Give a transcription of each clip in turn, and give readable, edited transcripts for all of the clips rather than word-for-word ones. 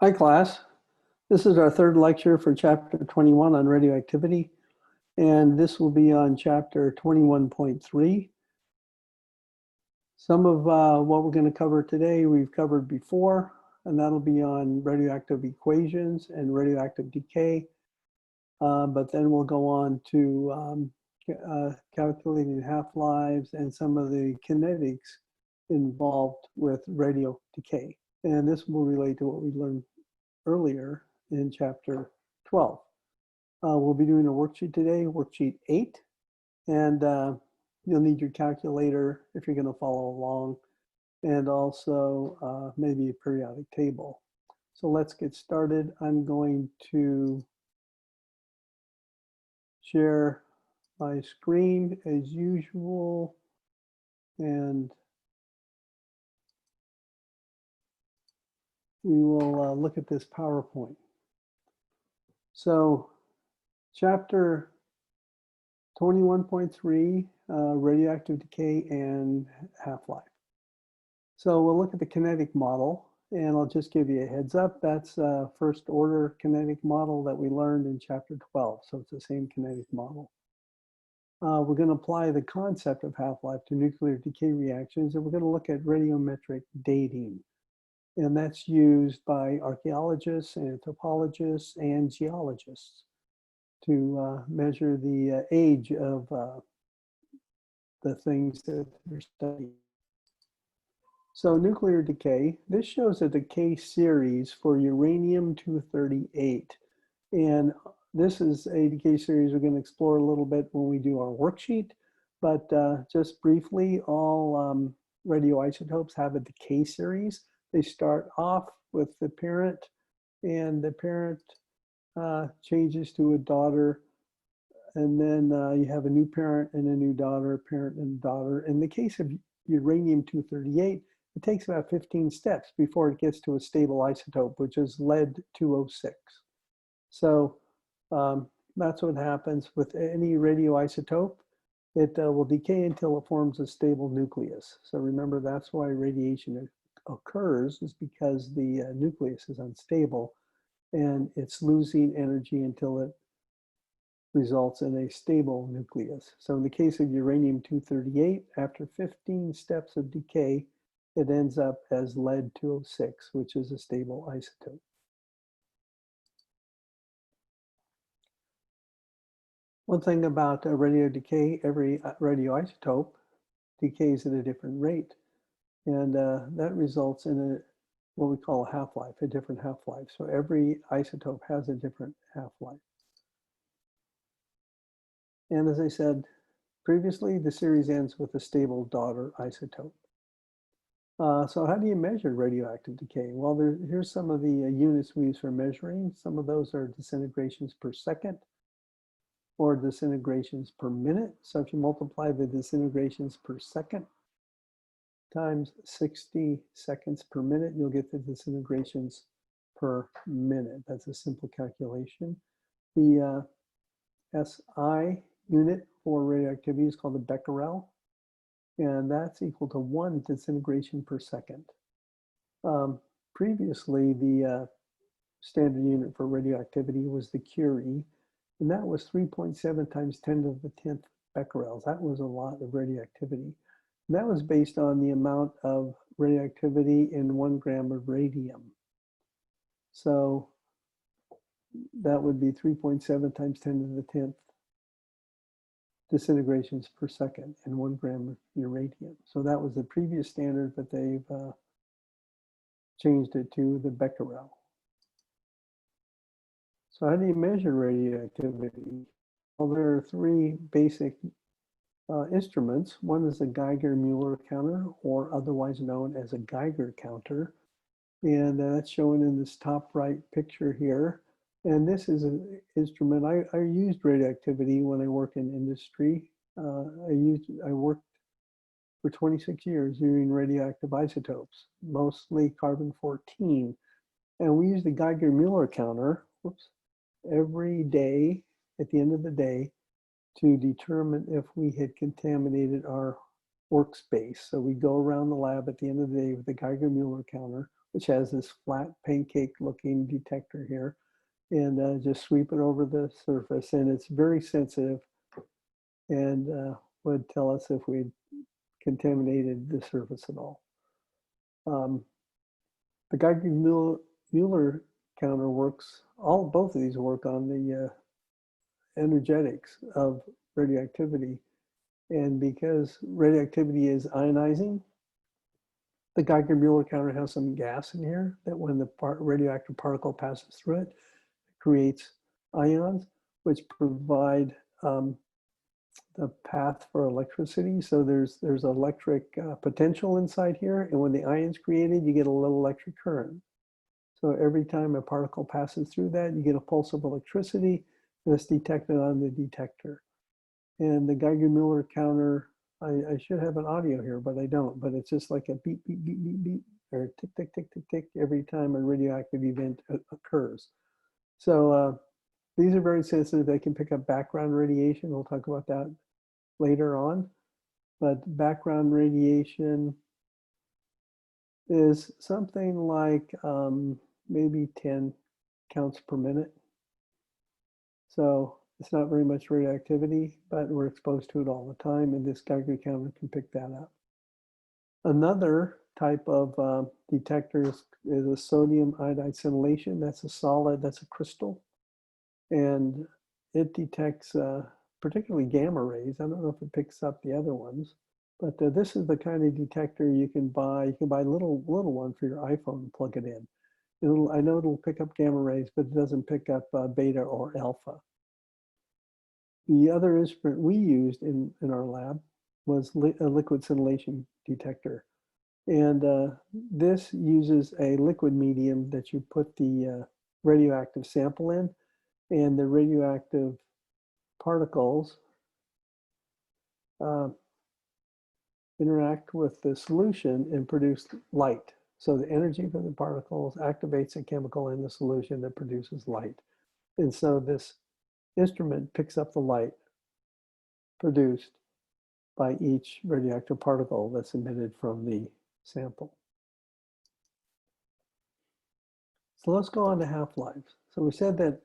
Hi, class. This is our third lecture for chapter 21 on radioactivity, and this will be on chapter 21.3. Some of what we're going to cover today we've covered before, and that'll be on radioactive equations and radioactive decay. But then we'll go on to calculating half-lives and some of the kinetics involved with radio decay. And this will relate to what we learned earlier in chapter 12. We'll be doing a worksheet today, worksheet 8, and you'll need your calculator if you're going to follow along, and also maybe a periodic table. So let's get started. I'm going to share my screen as usual, and we will look at this PowerPoint. So chapter 21.3, radioactive decay and half-life. So we'll look at the kinetic model, and I'll just give you a heads up. That's a first order kinetic model that we learned in chapter 12. So it's the same kinetic model. We're going to apply the concept of half-life to nuclear decay reactions, and we're going to look at radiometric dating. And that's used by archaeologists, anthropologists, and geologists to measure the age of the things that they're studying. So nuclear decay, this shows a decay series for uranium-238. And this is a decay series we're going to explore a little bit when we do our worksheet. But just briefly, all radioisotopes have a decay series. They start off with the parent, and the parent changes to a daughter, and then you have a new parent and a new daughter, parent and daughter. In the case of uranium-238, it takes about 15 steps before it gets to a stable isotope, which is lead-206. So that's what happens with any radioisotope. It will decay until it forms a stable nucleus. So remember, that's why radiation occurs, is because the nucleus is unstable and it's losing energy until it results in a stable nucleus. So in the case of uranium-238, after 15 steps of decay, it ends up as lead-206, which is a stable isotope. One thing about radio decay, every radioisotope decays at a different rate. And that results in what we call a half-life, a different half-life. So every isotope has a different half-life. And as I said previously, the series ends with a stable daughter isotope. So how do you measure radioactive decay? Well, here's some of the units we use for measuring. Some of those are disintegrations per second or disintegrations per minute. So if you multiply the disintegrations per second times 60 seconds per minute, you'll get the disintegrations per minute. That's a simple calculation. The SI unit for radioactivity is called the becquerel, and that's equal to 1 disintegration per second. Previously, the standard unit for radioactivity was the Curie, and that was 3.7 times 10 to the 10th becquerels. That was a lot of radioactivity. And that was based on the amount of radioactivity in 1 gram of radium. So that would be 3.7 times 10 to the 10th disintegrations per second in 1 gram of uranium. So that was the previous standard, but they've changed it to the becquerel. So how do you measure radioactivity? Well, there are 3 basic instruments. One is a Geiger-Müller counter, or otherwise known as a Geiger counter. And that's shown in this top right picture here. And this is an instrument. I used radioactivity when I work in industry. I worked for 26 years using radioactive isotopes, mostly carbon-14. And we used the Geiger-Müller counter, every day at the end of the day to determine if we had contaminated our workspace. So we go around the lab at the end of the day with the Geiger-Müller counter, which has this flat pancake-looking detector here, and just sweep it over the surface. And it's very sensitive and would tell us if we contaminated the surface at all. The Geiger-Müller counter works, both of these work on the energetics of radioactivity. And because radioactivity is ionizing, the Geiger-Müller counter has some gas in here that when the radioactive particle passes through it, creates ions, which provide the path for electricity. So there's electric potential inside here, and when the ion's created, you get a little electric current. So every time a particle passes through that, you get a pulse of electricity that's detected on the detector. And the Geiger-Müller counter, I should have an audio here, but I don't. But it's just like a beep, beep, beep, beep, beep, or tick, tick, tick, tick, tick every time a radioactive event occurs. So these are very sensitive. They can pick up background radiation. We'll talk about that later on. But background radiation is something like maybe 10 counts per minute. So it's not very much radioactivity, but we're exposed to it all the time, and this Geiger counter can pick that up. Another type of detector is a sodium iodide scintillation. That's a solid, that's a crystal, and it detects particularly gamma rays. I don't know if it picks up the other ones, but this is the kind of detector you can buy. You can buy a little one for your iPhone and plug it in. I know it'll pick up gamma rays, but it doesn't pick up beta or alpha. The other instrument we used in our lab was a liquid scintillation detector. And this uses a liquid medium that you put the radioactive sample in, and the radioactive particles interact with the solution and produce light. So the energy from the particles activates a chemical in the solution that produces light. And so this instrument picks up the light produced by each radioactive particle that's emitted from the sample. So let's go on to half-life. So we said that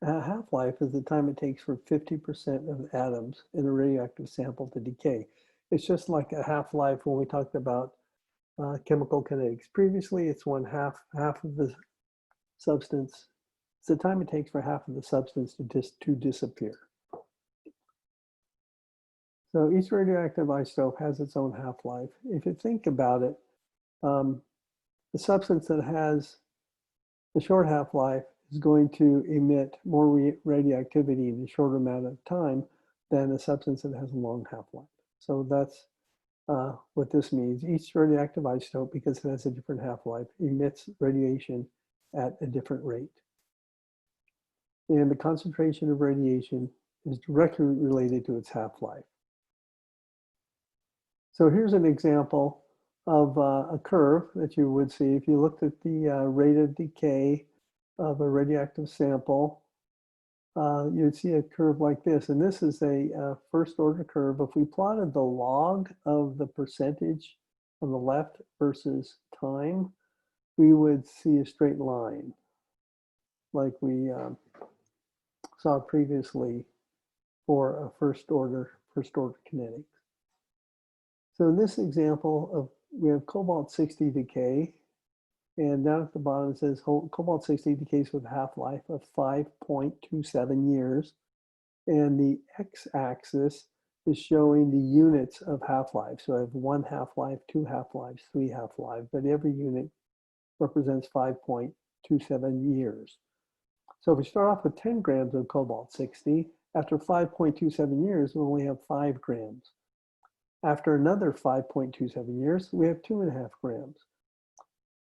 half-life is the time it takes for 50% of the atoms in a radioactive sample to decay. It's just like a half-life when we talked about chemical kinetics. Previously, it's when half of the substance, it's the time it takes for half of the substance to disappear. So each radioactive isotope has its own half-life. If you think about it, the substance that has a short half-life is going to emit more radioactivity in a shorter amount of time than a substance that has a long half-life. So that's what this means. Each radioactive isotope, because it has a different half-life, emits radiation at a different rate. And the concentration of radiation is directly related to its half-life. So here's an example of a curve that you would see if you looked at the rate of decay of a radioactive sample. You'd see a curve like this, and this is a first order curve. If we plotted the log of the percentage on the left versus time, we would see a straight line like we saw previously for a first order kinetics. So in this example, we have cobalt-60 decay, and down at the bottom it says cobalt-60 decays with a half-life of 5.27 years, and the x-axis is showing the units of half-life. So I have 1 half-life, 2 half-lives, 3 half-lives, but every unit represents 5.27 years. So if we start off with 10 grams of cobalt-60, after 5.27 years, we only have 5 grams. After another 5.27 years, we have 2.5 grams.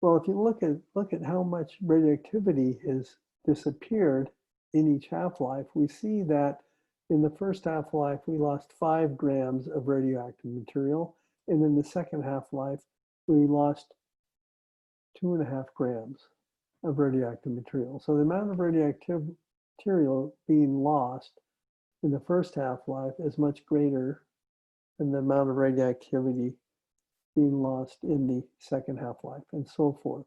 Well, if you look at how much radioactivity has disappeared in each half-life, we see that in the first half-life, we lost 5 grams of radioactive material, and in the second half-life, we lost 2.5 grams of radioactive material. So the amount of radioactive material being lost in the first half-life is much greater and the amount of radioactivity being lost in the second half-life, and so forth.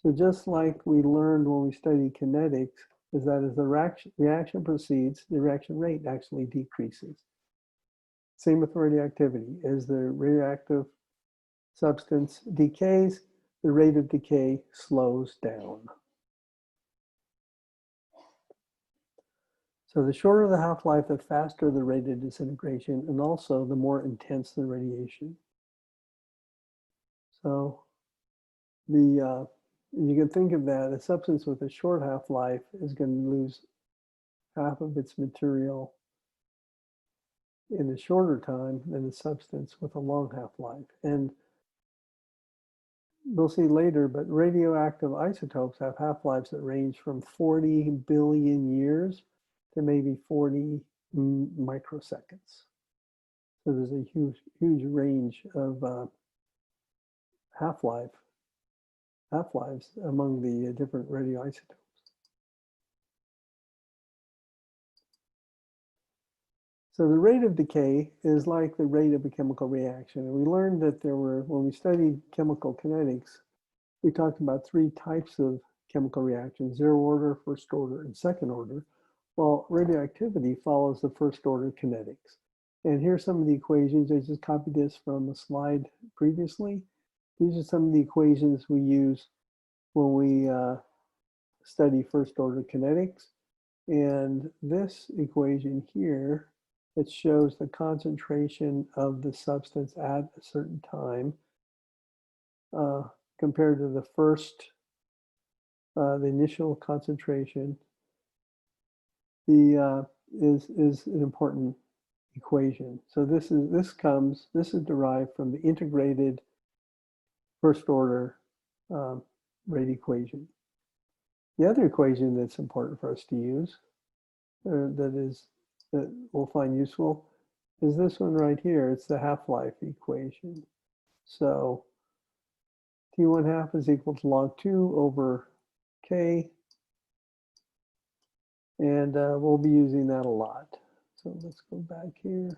So just like we learned when we studied kinetics, is that as the reaction proceeds, the reaction rate actually decreases. Same with radioactivity. As the radioactive substance decays, the rate of decay slows down. So the shorter the half-life, the faster the rate of disintegration, and also the more intense the radiation. So you can think of that, a substance with a short half-life is going to lose half of its material in a shorter time than a substance with a long half-life. And we'll see later, but radioactive isotopes have half-lives that range from 40 billion years to maybe 40 microseconds. So there's a huge range of half-lives among the different radioisotopes. So the rate of decay is like the rate of a chemical reaction. And we learned that when we studied chemical kinetics, we talked about 3 types of chemical reactions: 0 order, 1st order, and 2nd order. Well, radioactivity follows the 1st order kinetics. And here's some of the equations. I just copied this from a slide previously. These are some of the equations we use when we study 1st order kinetics. And this equation here, it shows the concentration of the substance at a certain time compared to the initial concentration. Is an important equation. So this is derived from the integrated 1st order rate equation. The other equation that's important for us to use, that we'll find useful, is this one right here. It's the half-life equation. So T1/2 is equal to log 2 over K, and we'll be using that a lot. So let's go back here.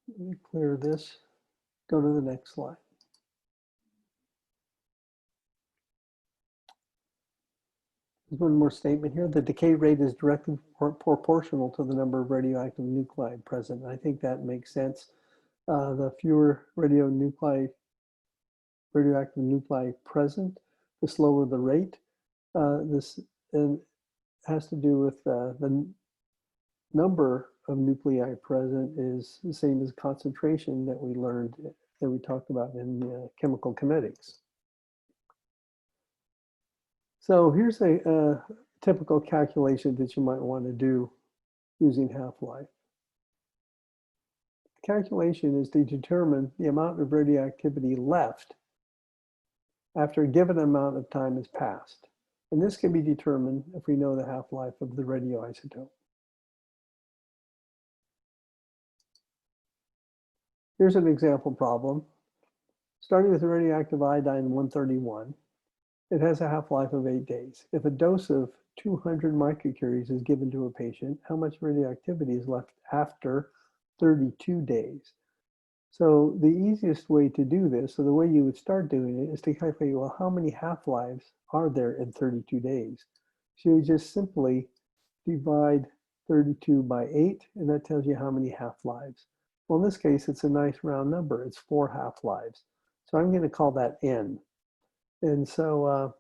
Let me clear this. Go to the next slide. There's one more statement here. The decay rate is directly proportional to the number of radioactive nuclei present. And I think that makes sense. The fewer radioactive nuclei present, the slower the rate. This has to do with the number of nuclei present is the same as concentration that we talked about in chemical kinetics. So here's a typical calculation that you might want to do using half-life. The calculation is to determine the amount of radioactivity left after a given amount of time has passed. And this can be determined if we know the half-life of the radioisotope. Here's an example problem. Starting with radioactive iodine 131, it has a half-life of 8 days. If a dose of 200 microcuries is given to a patient, how much radioactivity is left after 32 days? So the easiest way to do this, so the way you would start doing it, is to calculate, well, how many half-lives are there in 32 days? So you just simply divide 32 by 8, and that tells you how many half-lives. Well, in this case, it's a nice round number. It's 4 half-lives. So I'm going to call that n. And so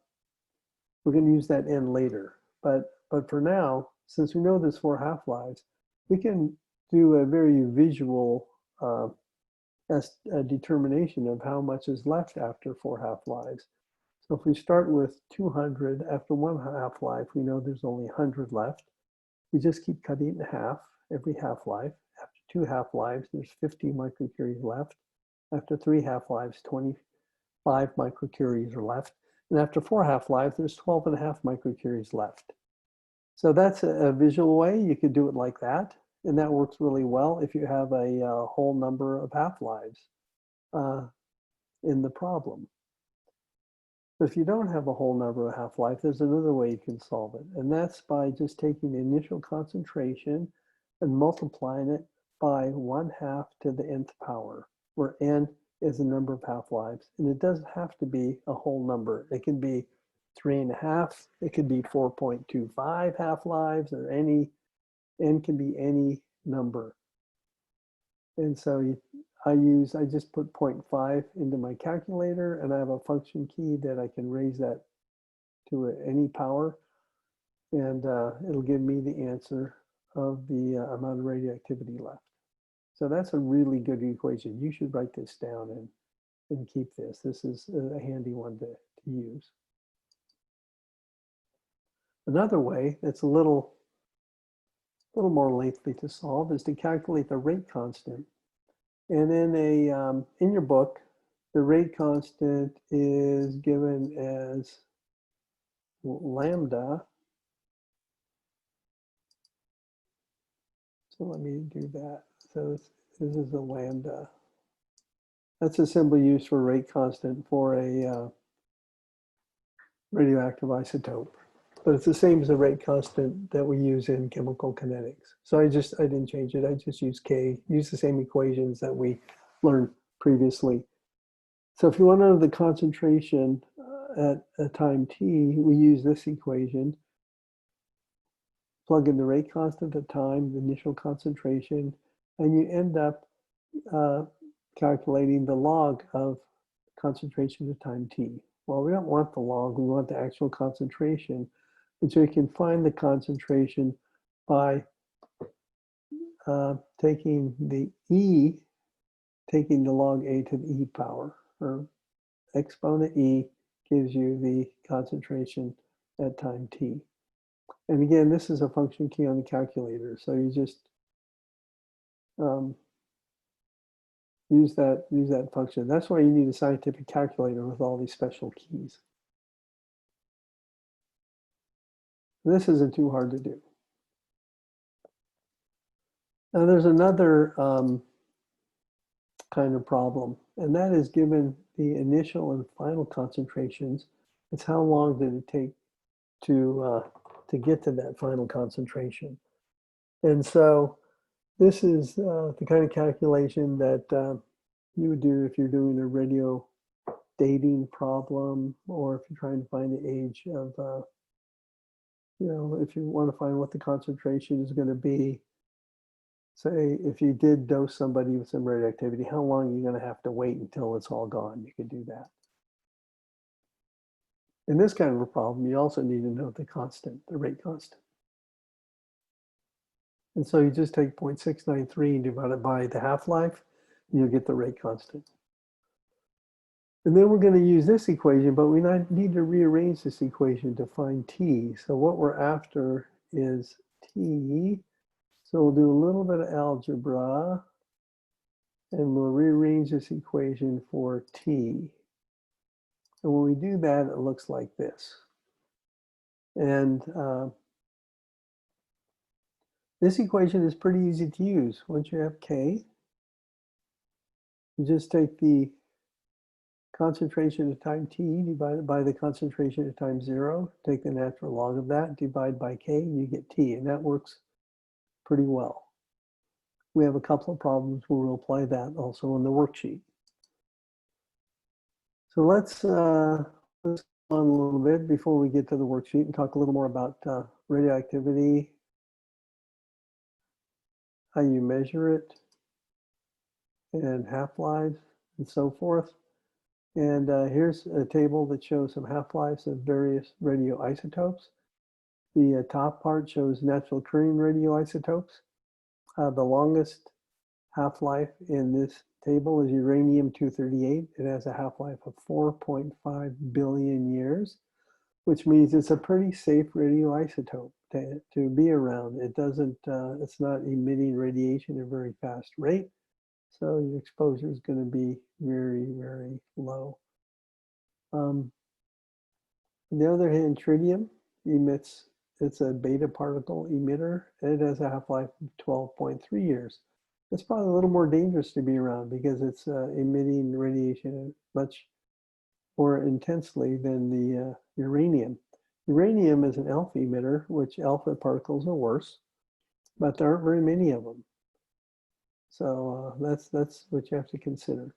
we're going to use that n later. But for now, since we know there's 4 half-lives, we can do a very visual determination of how much is left after 4 half-lives. So if we start with 200, after 1 half-life, we know there's only 100 left. We just keep cutting it in half every half-life. After 2 half-lives, there's 50 microcuries left. After 3 half-lives, 25 microcuries are left. And after 4 half-lives, there's 12.5 microcuries left. So that's a visual way. You could do it like that. And that works really well if you have a whole number of half-lives in the problem. But if you don't have a whole number of half-life, there's another way you can solve it. And that's by just taking the initial concentration and multiplying it by 1/2 to the nth power, where n is the number of half-lives. And it doesn't have to be a whole number. It can be 3.5, it could be 4.25 half-lives, or n can be any number. And so I just put 0.5 into my calculator, and I have a function key that I can raise that to any power, and it'll give me the answer of the amount of radioactivity left. So that's a really good equation. You should write this down and keep this. This is a handy one to use. Another way that's a little more lengthy to solve is to calculate the rate constant. And in your book, the rate constant is given as lambda. So let me do that. So this is a lambda. That's a symbol used for rate constant for a radioactive isotope. But it's the same as the rate constant that we use in chemical kinetics. So I didn't change it. I just used K, use the same equations that we learned previously. So if you want to know the concentration at a time t, we use this equation. Plug in the rate constant at time, the initial concentration, and you end up calculating the log of concentration at time t. Well, we don't want the log, we want the actual concentration. And so you can find the concentration by taking the log a to the e power, or exponent e gives you the concentration at time t. And again, this is a function key on the calculator, so you just use that function. That's why you need a scientific calculator with all these special keys. This isn't too hard to do. Now there's another kind of problem, and that is given the initial and final concentrations, it's how long did it take to get to that final concentration. And so this is the kind of calculation that you would do if you're doing a radio dating problem, or if you're trying to find the age of, if you want to find what the concentration is going to be. Say, if you did dose somebody with some radioactivity, how long are you going to have to wait until it's all gone? You could do that. In this kind of a problem, you also need to know the constant, the rate constant. And so you just take 0.693 and divide it by the half-life, and you'll get the rate constant. And then we're going to use this equation, but we need to rearrange this equation to find t. So what we're after is t. So we'll do a little bit of algebra, and we'll rearrange this equation for t. And when we do that, it looks like this. And this equation is pretty easy to use. Once you have K, you just take the concentration at time t divided by the concentration at time 0, take the natural log of that, divide by K, and you get T, and that works pretty well. We have a couple of problems where we'll apply that also in the worksheet. So let's go on a little bit before we get to the worksheet and talk a little more about radioactivity, how you measure it, and half-lives, and so forth. And here's a table that shows some half-lives of various radioisotopes. The top part shows natural occurring radioisotopes. The longest half-life in this table is uranium-238. It has a half-life of 4.5 billion years, which means it's a pretty safe radioisotope to be around. It doesn't, it's not emitting radiation at a very fast rate, so your exposure is going to be very, very low. On the other hand, tritium emits, it's a beta particle emitter, and it has a half-life of 12.3 years. It's probably a little more dangerous to be around because it's emitting radiation much more intensely than the uranium. Uranium is an alpha emitter, which alpha particles are worse. but there aren't very many of them. So that's what you have to consider.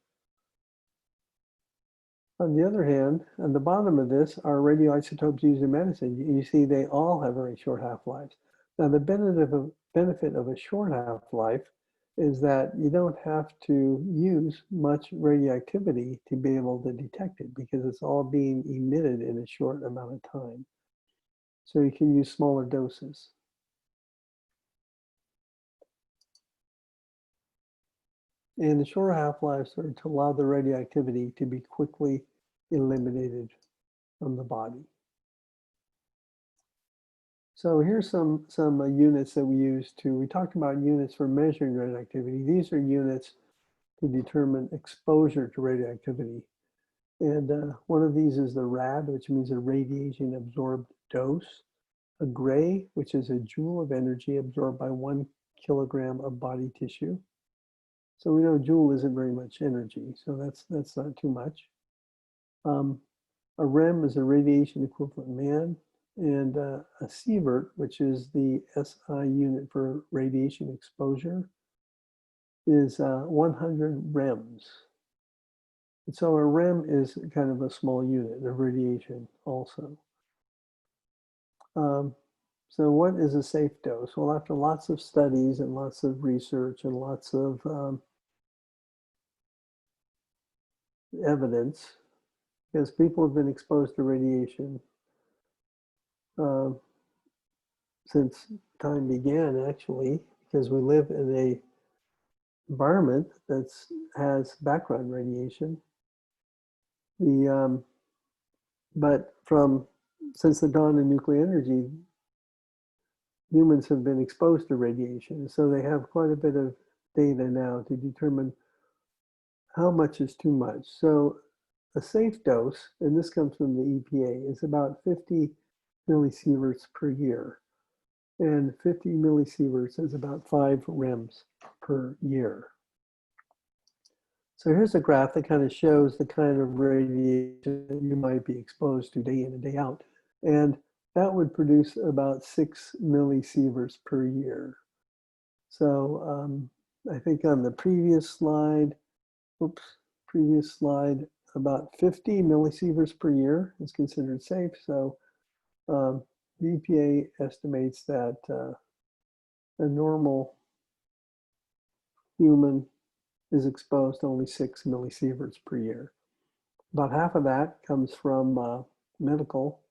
On the other hand, on the bottom of this are radioisotopes used in medicine. You see they all have very short half-lives. Now the benefit of a short half-life is that you don't have to use much radioactivity to be able to detect it because it's all being emitted in a short amount of time. So you can use smaller doses. And the shorter half-lives are to allow the radioactivity to be quickly eliminated from the body. So here's some units that we use we talked about units for measuring radioactivity. These are units to determine exposure to radioactivity. And one of these is the rad, which means a radiation absorbed dose. A gray, which is a joule of energy absorbed by 1 kilogram of body tissue. So we know joule isn't very much energy, so that's not too much. A rem is a radiation equivalent man, and a sievert, which is the SI unit for radiation exposure, is 100 rems. And so a rem is kind of a small unit of radiation also. So what is a safe dose? Well, after lots of studies and lots of research and lots of evidence, because people have been exposed to radiation since time began, actually, because we live in a environment that has background radiation. But since the dawn of nuclear energy, humans have been exposed to radiation, so they have quite a bit of data now to determine how much is too much. So a safe dose, and this comes from the EPA, is about 50 millisieverts per year. And 50 millisieverts is about 5 rems per year. So here's a graph that kind of shows the kind of radiation that you might be exposed to day in and day out. And that would produce about 6 millisieverts per year. So I think on the previous slide, about 50 millisieverts per year is considered safe. So the EPA estimates that a normal human is exposed to only 6 millisieverts per year. About half of that comes from medical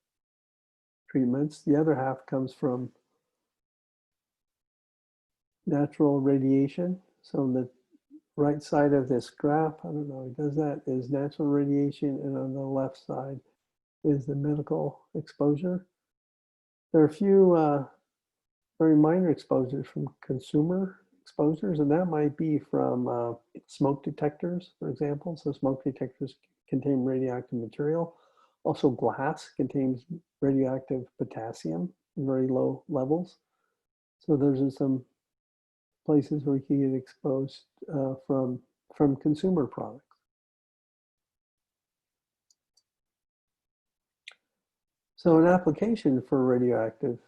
treatments. The other half comes from natural radiation. So on the right side of this graph, I don't know if it does that, is natural radiation, and on the left side is the medical exposure. There are a few very minor exposures from consumer exposures, and that might be from smoke detectors, for example. So smoke detectors contain radioactive material. Also glass contains radioactive potassium in very low levels. So those are some places where you can get exposed from consumer products. So an application for radioactive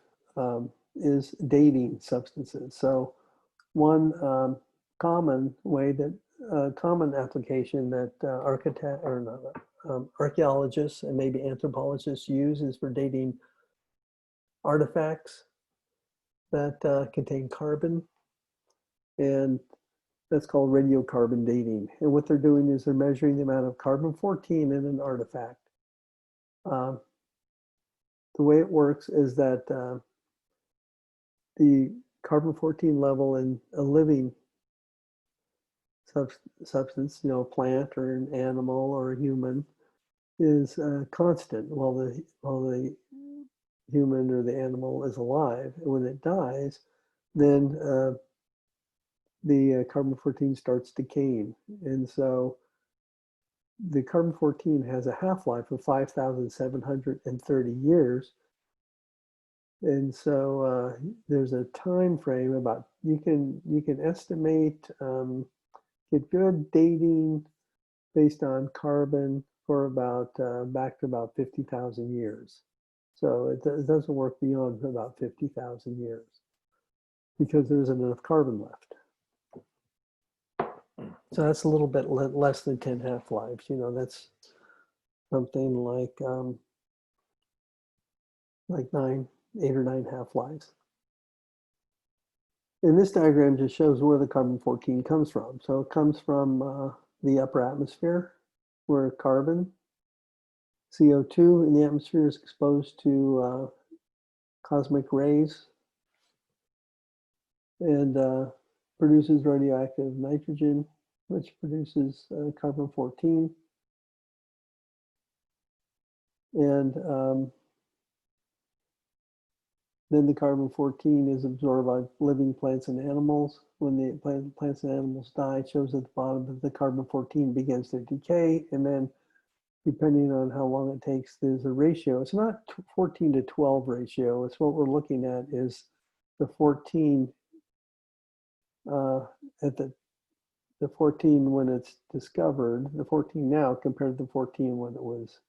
is dating substances. So one common application that archaeologists and maybe anthropologists use is for dating artifacts that contain carbon, and that's called radiocarbon dating. And what they're doing is they're measuring the amount of carbon-14 in an artifact. The way it works is that the carbon-14 level in a living substance, plant or an animal or a human, is constant while the human or the animal is alive. And when it dies, then the carbon-14 starts decaying. And so the carbon-14 has a half-life of 5,730 years. And so there's a time frame about, you can estimate, get good dating based on carbon for about back to about 50,000 years. So it doesn't work beyond about 50,000 years. because there isn't enough carbon left. So that's a little bit less than 10 half-lives. You know, that's something like 8 or 9 half-lives. And this diagram just shows where the carbon-14 comes from. So it comes from the upper atmosphere, where carbon, CO2 in the atmosphere, is exposed to cosmic rays and produces radioactive nitrogen, which produces carbon-14. And then the carbon-14 is absorbed by living plants and animals. When the plants and animals die, it shows at the bottom that the carbon-14 begins to decay, and then depending on how long it takes, there's a ratio. It's not 14 to 12 ratio. It's what we're looking at is the 14 at the 14 when it's discovered, the 14 now compared to the 14 when it was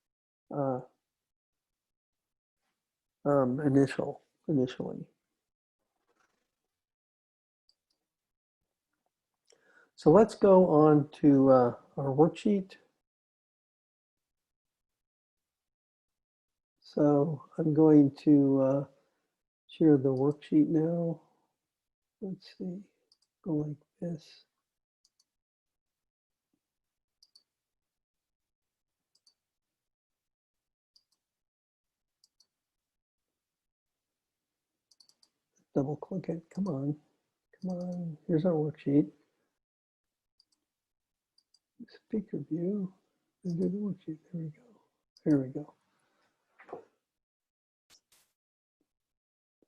initially. So let's go on to our worksheet. So I'm going to share the worksheet now. Let's see, go like this. Double click it, come on, here's our worksheet. Speaker view, and do the worksheet, there we go.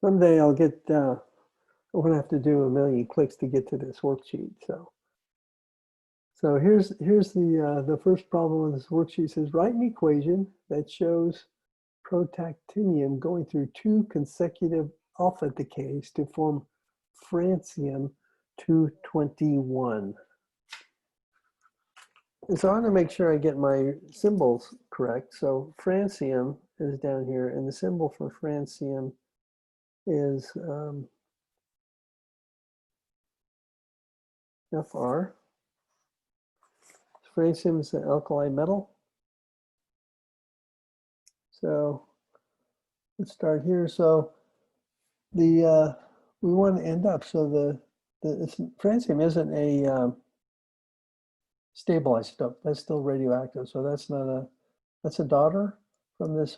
Someday I'll get, I'm gonna have to do a million clicks to get to this worksheet, so here's the first problem on this worksheet. It says, write an equation that shows protactinium going through 2 consecutive alpha decays to form francium 221. And so I want to make sure I get my symbols correct. So francium is down here, and the symbol for francium is Fr. Francium is an alkali metal. So let's start here. So we want to end up, so francium isn't a stable isotope. That's still radioactive. So that's a daughter from this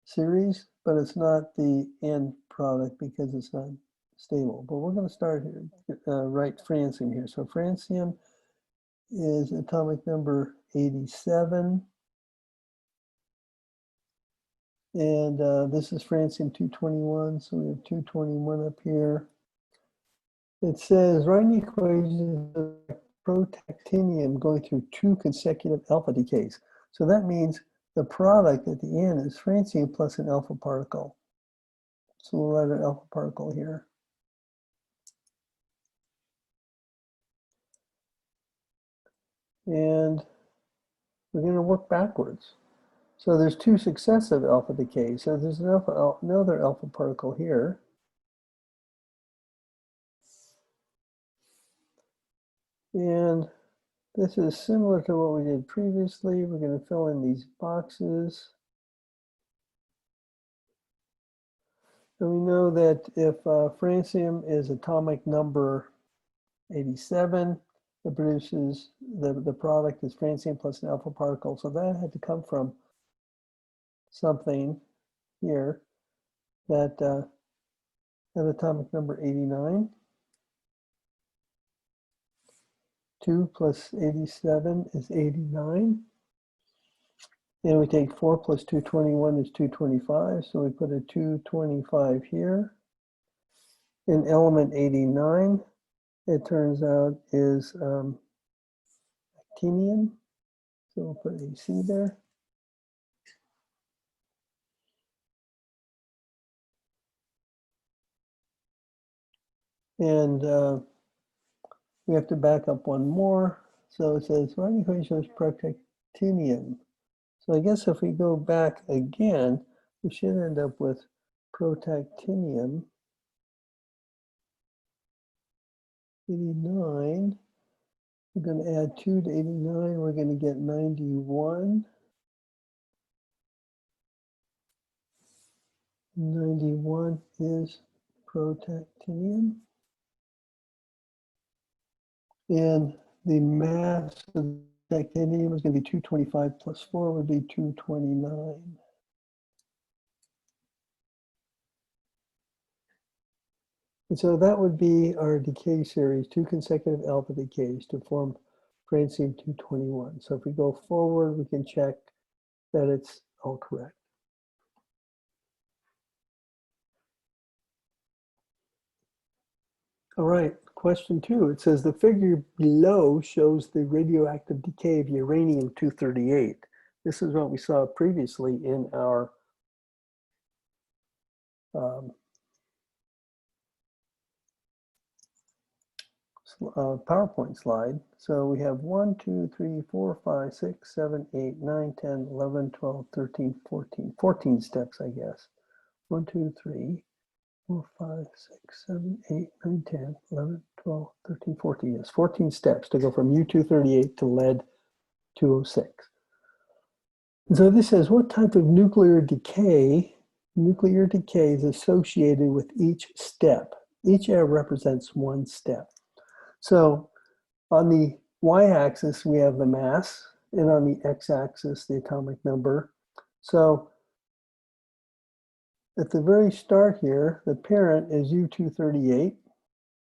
series, but it's not the end product because it's not stable. But we're going to start here, write francium here. So francium is atomic number 87. And this is francium 221, so we have 221 up here. It says, write an equation of protactinium going through 2 consecutive alpha decays. So that means the product at the end is francium plus an alpha particle. So we'll write an alpha particle here. And we're going to work backwards. So there's 2 successive alpha decays. So there's another alpha particle here. And this is similar to what we did previously. We're going to fill in these boxes. And we know that if francium is atomic number 87, it produces, the product is francium plus an alpha particle. So that had to come from something here that had atomic number 89. 2 plus 87 is 89. And we take 4 plus 221 is 225. So we put a 225 here. And element 89, it turns out, is actinium. So we'll put AC there. And we have to back up one more. So it says, writing equation shows protactinium. So I guess if we go back again, we should end up with protactinium 89. We're going to add 2 to 89. We're going to get 91. 91 is protactinium. And the mass of titanium is going to be 225 plus 4 would be 229. And so that would be our decay series, 2 consecutive alpha decays to form francium 221. So if we go forward, we can check that it's all correct. All right, question 2. It says the figure below shows the radioactive decay of uranium-238. This is what we saw previously in our PowerPoint slide. So we have 1, 2, 3, 4, 5, 6, 7, 8, 9, 10, 11, 12, 13, 14. 14 steps, I guess. 1, 2, 3, 4, 5, 6, 7, 8, 9, 10, 11, 12, 13, 14. Yes, 14 steps to go from U-238 to lead-206. And so this says, what type of nuclear decay is associated with each step? Each arrow represents one step. So on the y-axis, we have the mass, and on the x-axis, the atomic number. So at the very start here, the parent is U-238.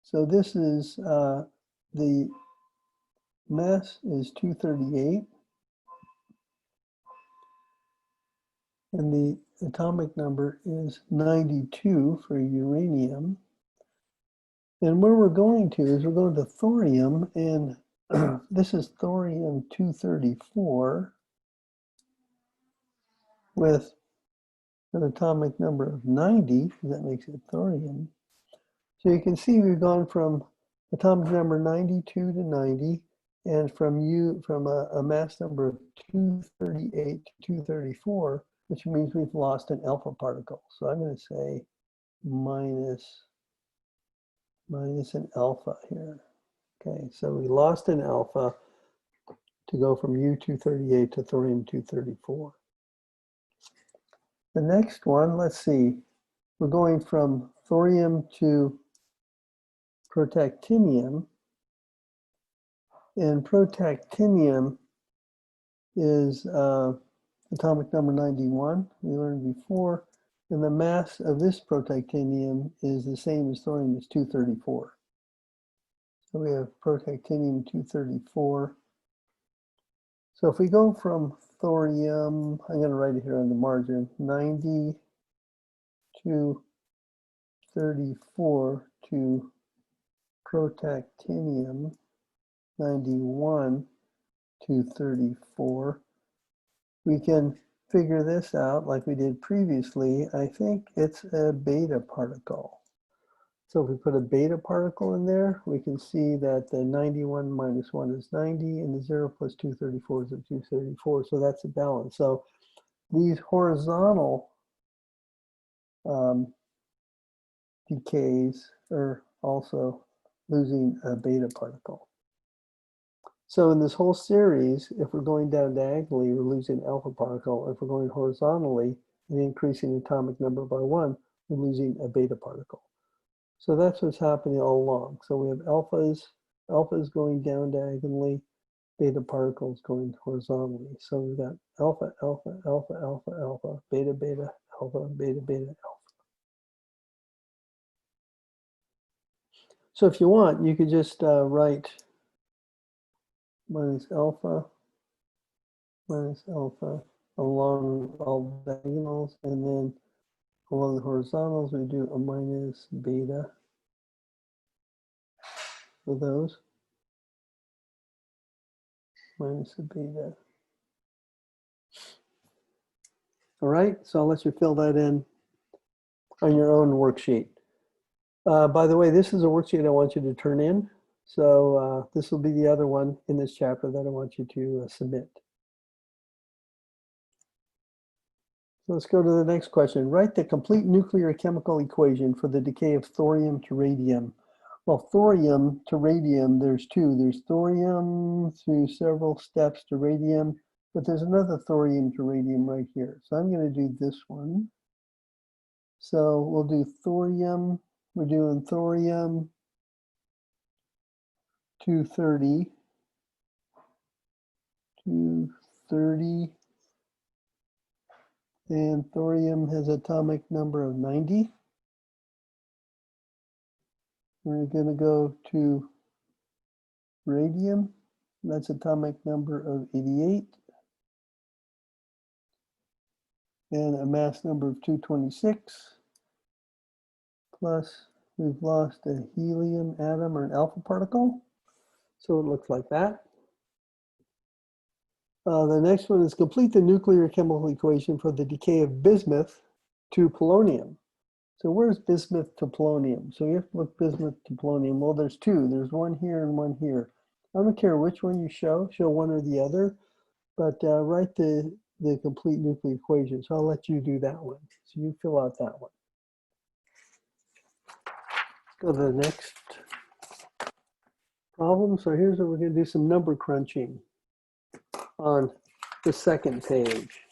So this is the mass is 238. And the atomic number is 92 for uranium. And where we're going to is we're going to thorium, and this is thorium-234 with an atomic number of 90, that makes it thorium. So you can see we've gone from atomic number 92 to 90, and from a mass number of 238 to 234, which means we've lost an alpha particle. So I'm going to say minus an alpha here. Okay, so we lost an alpha to go from U-238 to thorium-234. The next one, let's see, we're going from thorium to protactinium, and protactinium is atomic number 91, we learned before, and the mass of this protactinium is the same as thorium, is 234. So we have protactinium-234. So if we go from thorium, I'm going to write it here on the margin, 90 to 34 to protactinium, 91 to 34. We can figure this out like we did previously. I think it's a beta particle. So if we put a beta particle in there, we can see that the 91 minus 1 is 90, and the 0 plus 234 is a 234. So that's a balance. So these horizontal decays are also losing a beta particle. So in this whole series, if we're going down diagonally, we're losing alpha particle. If we're going horizontally and increasing the atomic number by 1, we're losing a beta particle. So that's what's happening all along. So we have alphas going down diagonally, beta particles going horizontally. So we've got alpha, alpha, alpha, alpha, alpha, beta, beta, alpha, beta, beta, alpha. So if you want, you could just write minus alpha along all diagonals, and then along the horizontals, we do a minus beta for those. Minus a beta. All right, so I'll let you fill that in on your own worksheet. By the way, this is a worksheet I want you to turn in. So this will be the other one in this chapter that I want you to submit. So let's go to the next question. Write the complete nuclear chemical equation for the decay of thorium to radium. well, thorium to radium, there's two. There's thorium through several steps to radium, but there's another thorium to radium right here. So I'm going to do this one. So we'll do thorium. We're doing thorium 230, 230, and thorium has atomic number of 90. We're going to go to radium. That's atomic number of 88. And a mass number of 226. Plus, we've lost a helium atom or an alpha particle. So it looks like that. The next one is complete the nuclear chemical equation for the decay of bismuth to polonium. So where's bismuth to polonium? So you have to look bismuth to polonium. Well, there's two. There's one here and one here. I don't care which one you show one or the other, but write the complete nuclear equation. So I'll let you do that one. So you fill out that one. Let's go to the next problem. So here's what we're going to do, some number crunching on the second page.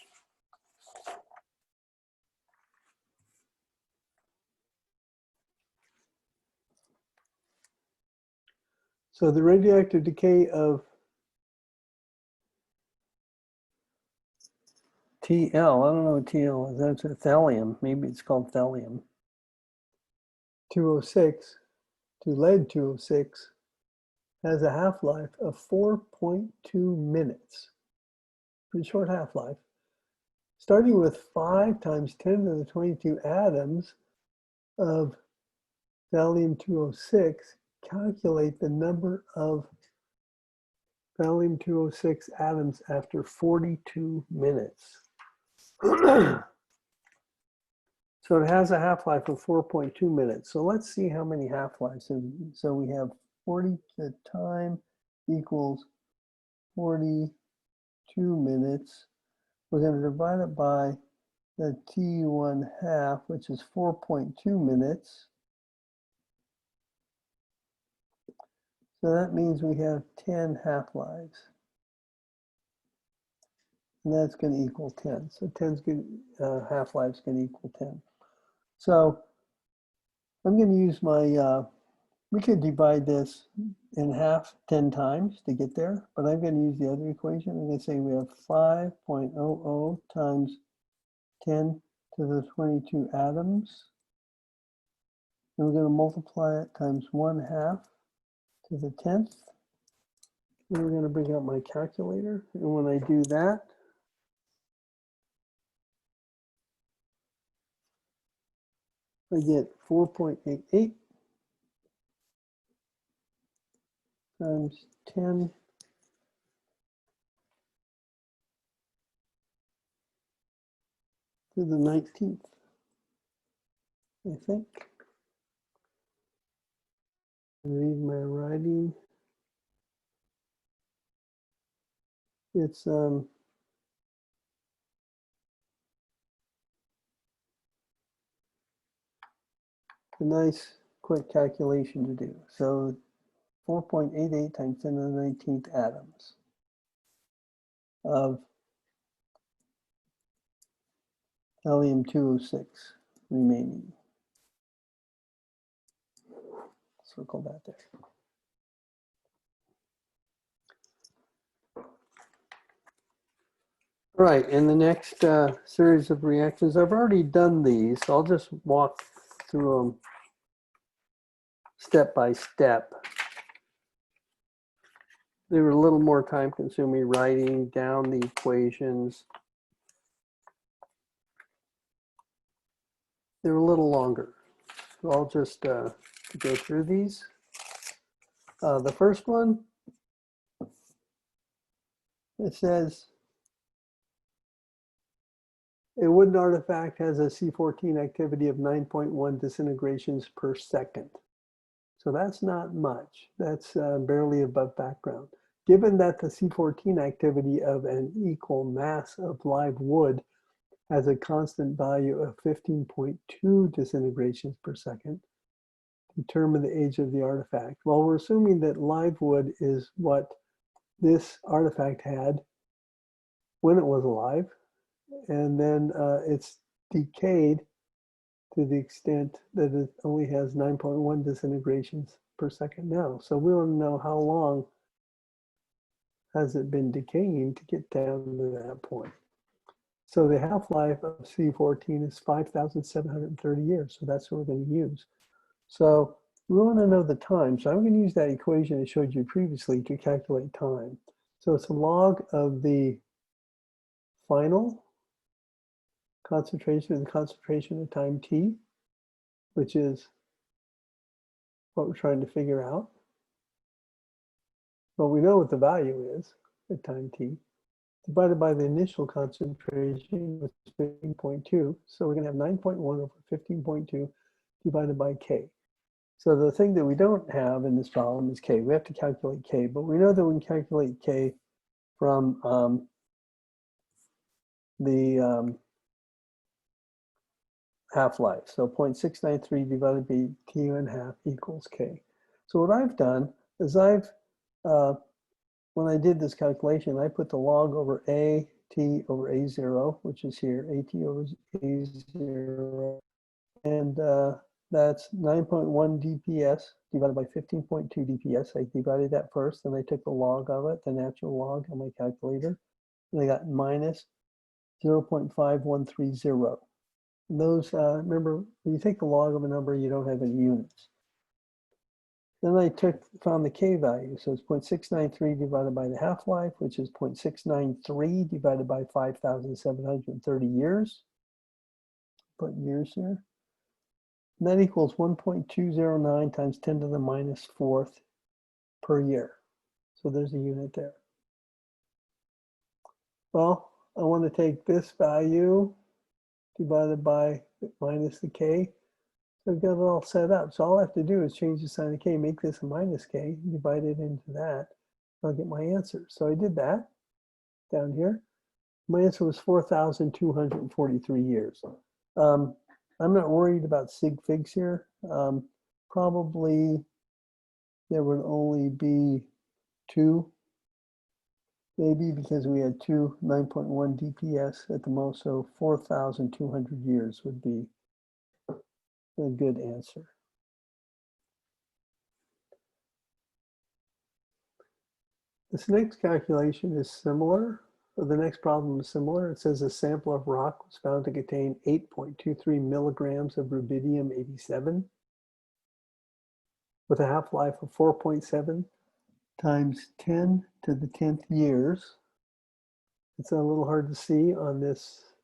So the radioactive decay of TL, I don't know what TL is, that's a thallium, maybe it's called thallium. 206 to lead 206 has a half-life of 4.2 minutes. Pretty short half-life. Starting with 5 times 10 to the 22 atoms of thallium 206, calculate the number of thallium 206 atoms after 42 minutes. So it has a half-life of 4.2 minutes. So let's see how many half-lives. So we have 40 to time equals 42 minutes. We're going to divide it by the T1 half, which is 4.2 minutes. So that means we have 10 half-lives. And that's going to equal 10. So 10's half-lives going to equal 10. So I'm going to use my, we could divide this in half 10 times to get there, but I'm going to use the other equation. I'm going to say we have 5.00 times 10 to the 22 atoms. And we're going to multiply it times 1/2 to the 10th. And we're going to bring out my calculator. And when I do that, I get 4.88 times 10 to the 19th, I think. Read my writing. It's a nice quick calculation to do. So 4.88 times 10 to the 19th atoms of thallium 206 remaining. Circle that there. All right, in the next series of reactions, I've already done these. So I'll just walk through them step by step. They were a little more time consuming writing down the equations. They were a little longer. So I'll just go through these. The first one, it says, a wooden artifact has a C14 activity of 9.1 disintegrations per second. So that's not much. That's barely above background. Given that the C14 activity of an equal mass of live wood has a constant value of 15.2 disintegrations per second, determine the age of the artifact. Well, we're assuming that live wood is what this artifact had when it was alive, and then it's decayed to the extent that it only has 9.1 disintegrations per second now. So we want to know how long has it been decaying to get down to that point. So the half-life of C14 is 5,730 years. So that's what we're going to use. So we want to know the time. So I'm going to use that equation I showed you previously to calculate time. So it's a log of the final concentration and the concentration at time t, which is what we're trying to figure out. Well, we know what the value is at time t, divided by the initial concentration, which is 15.2. So we're going to have 9.1 over 15.2 divided by k. So the thing that we don't have in this problem is k. We have to calculate k, but we know that we can calculate k from the half-life. So 0.693 divided by t½ equals k. So what I've done is when I did this calculation, I put the log over a t over a0, which is here, at over a0, and that's 9.1 dps divided by 15.2 dps. I divided that first, then I took the log of it, the natural log on my calculator, and I got minus 0.5130. And those, remember, when you take the log of a number, you don't have any units. Then I found the k value, so it's 0.693 divided by the half-life, which is 0.693 divided by 5,730 years. Put years here. And that equals 1.209 times 10 to the minus 4th per year. So there's a unit there. Well, I want to take this value divided by minus the k. So I've got it all set up. So all I have to do is change the sign of k, make this a minus k, divide it into that. I'll get my answer. So I did that down here. My answer was 4,243 years. I'm not worried about sig figs here. Probably there would only be 2, maybe, because we had 2 9.1 DPS at the most, so 4,200 years would be a good answer. This next calculation is similar. The next problem is similar. It says a sample of rock was found to contain 8.23 milligrams of rubidium-87 with a half-life of 4.7 times 10 to the 10th years. It's a little hard to see on this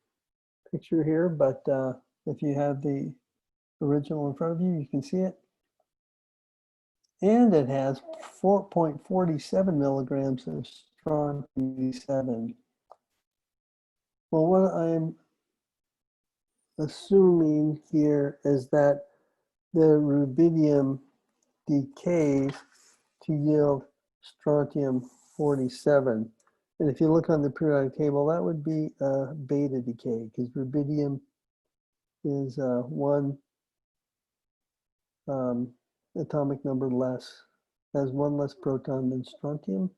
picture here, but if you have the original in front of you, you can see it. And it has 4.47 milligrams of strontium-87. Well, what I'm assuming here is that the rubidium decays to yield strontium-47. And if you look on the periodic table, that would be a beta decay, because rubidium is 1 atomic number less, has 1 less proton than strontium.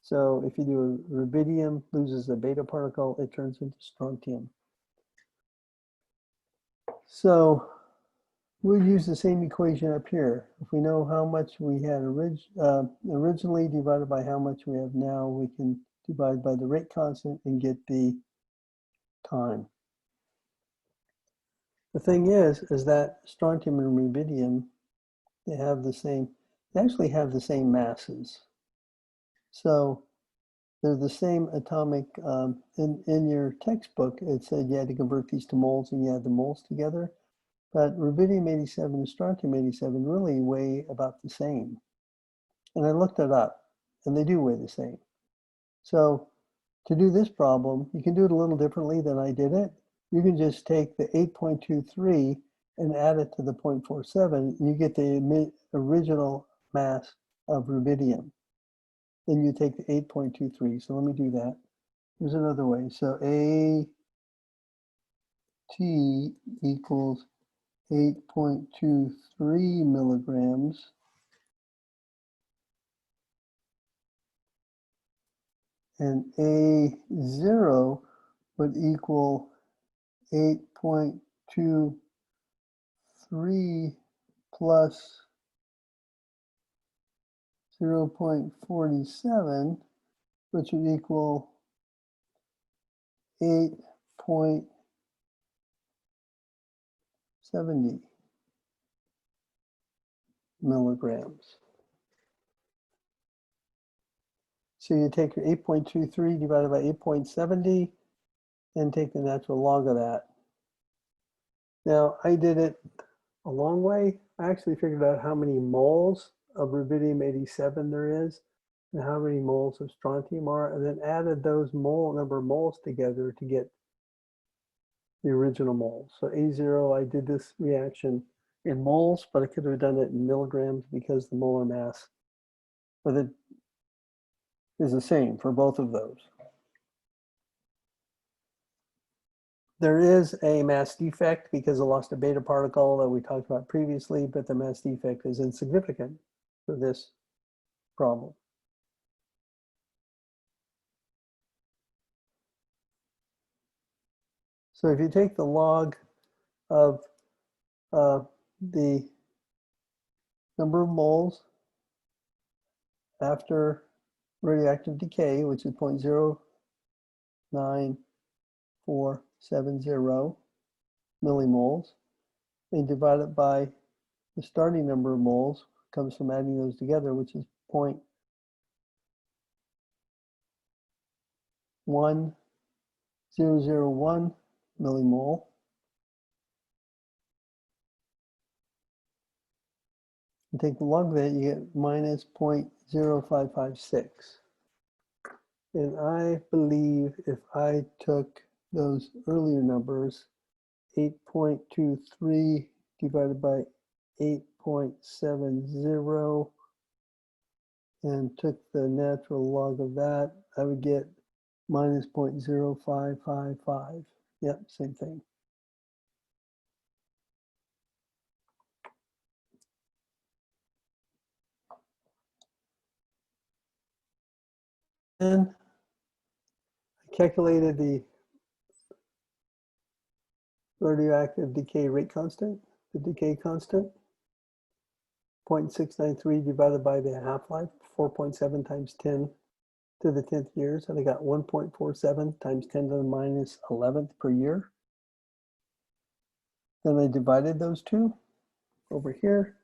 So if you do a rubidium, loses a beta particle, it turns into strontium. So we'll use the same equation up here. If we know how much we had originally divided by how much we have now, we can divide by the rate constant and get the time. The thing is that strontium and rubidium, they actually have the same masses. So they're the same atomic, in your textbook, it said you had to convert these to moles and you add the moles together. But rubidium-87 and strontium-87 really weigh about the same. And I looked it up, and they do weigh the same. So to do this problem, you can do it a little differently than I did it. You can just take the 8.23 and add it to the 0.47, and you get the original mass of rubidium. Then you take the 8.23. So let me do that. Here's another way. So AT equals 8.23 milligrams. And A0 would equal 8.23 plus 0.47, which would equal 8.70 milligrams. So you take your 8.23 divided by 8.70 and take the natural log of that. Now, I did it a long way. I actually figured out how many moles of rubidium-87 there is and how many moles of strontium are, and then added those number of moles together to get the original moles. So A0, I did this reaction in moles, but I could have done it in milligrams because the molar mass of it is the same for both of those. There is a mass defect because I lost a beta particle that we talked about previously, but the mass defect is insignificant for this problem. So if you take the log of the number of moles after radioactive decay, which is 0.09470 millimoles, and divide it by the starting number of moles, comes from adding those together, which is 0.1001 millimole. And take the log of that, you get minus 0.0556. And I believe if I took those earlier numbers, 8.23 divided by 8.70, and took the natural log of that, I would get minus 0.0555. Yep, same thing. And I calculated the radioactive decay rate constant, the decay constant, 0.693 divided by the half-life, 4.7 times 10 to the 10th years, and I got 1.47 times 10 to the minus 11th per year. Then I divided those two over here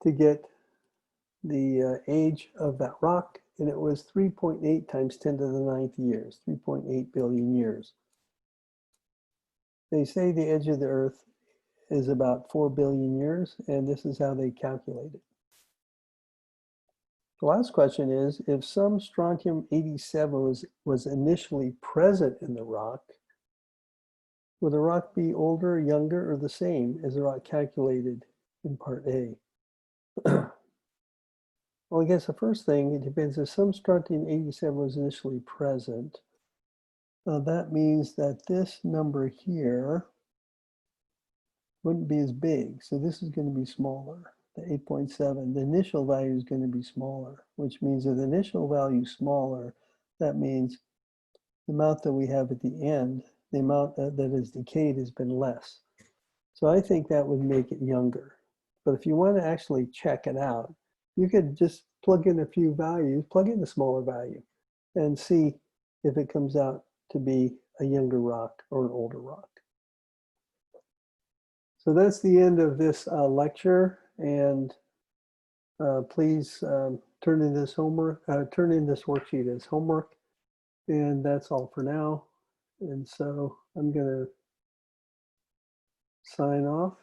to get the age of that rock, and it was 3.8 times 10 to the 9th years, 3.8 billion years. They say the edge of the Earth is about 4 billion years, and this is how they calculate it. The last question is, if some strontium-87 was initially present in the rock, would the rock be older, younger, or the same as the rock calculated in part A? Well, I guess the first thing, it depends. If some strontium-87 was initially present, that means that this number here wouldn't be as big. So this is going to be smaller, the 8.7. The initial value is going to be smaller, which means if the initial value is smaller, that means the amount that we have at the end, the amount that is decayed has been less. So I think that would make it younger. But if you want to actually check it out, you could just plug in a few values, plug in a smaller value, and see if it comes out to be a younger rock or an older rock. So that's the end of this lecture, and please turn in this homework, turn in this worksheet as homework, and that's all for now. And so I'm going to sign off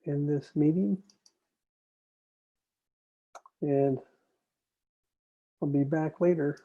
in this meeting, and I'll be back later.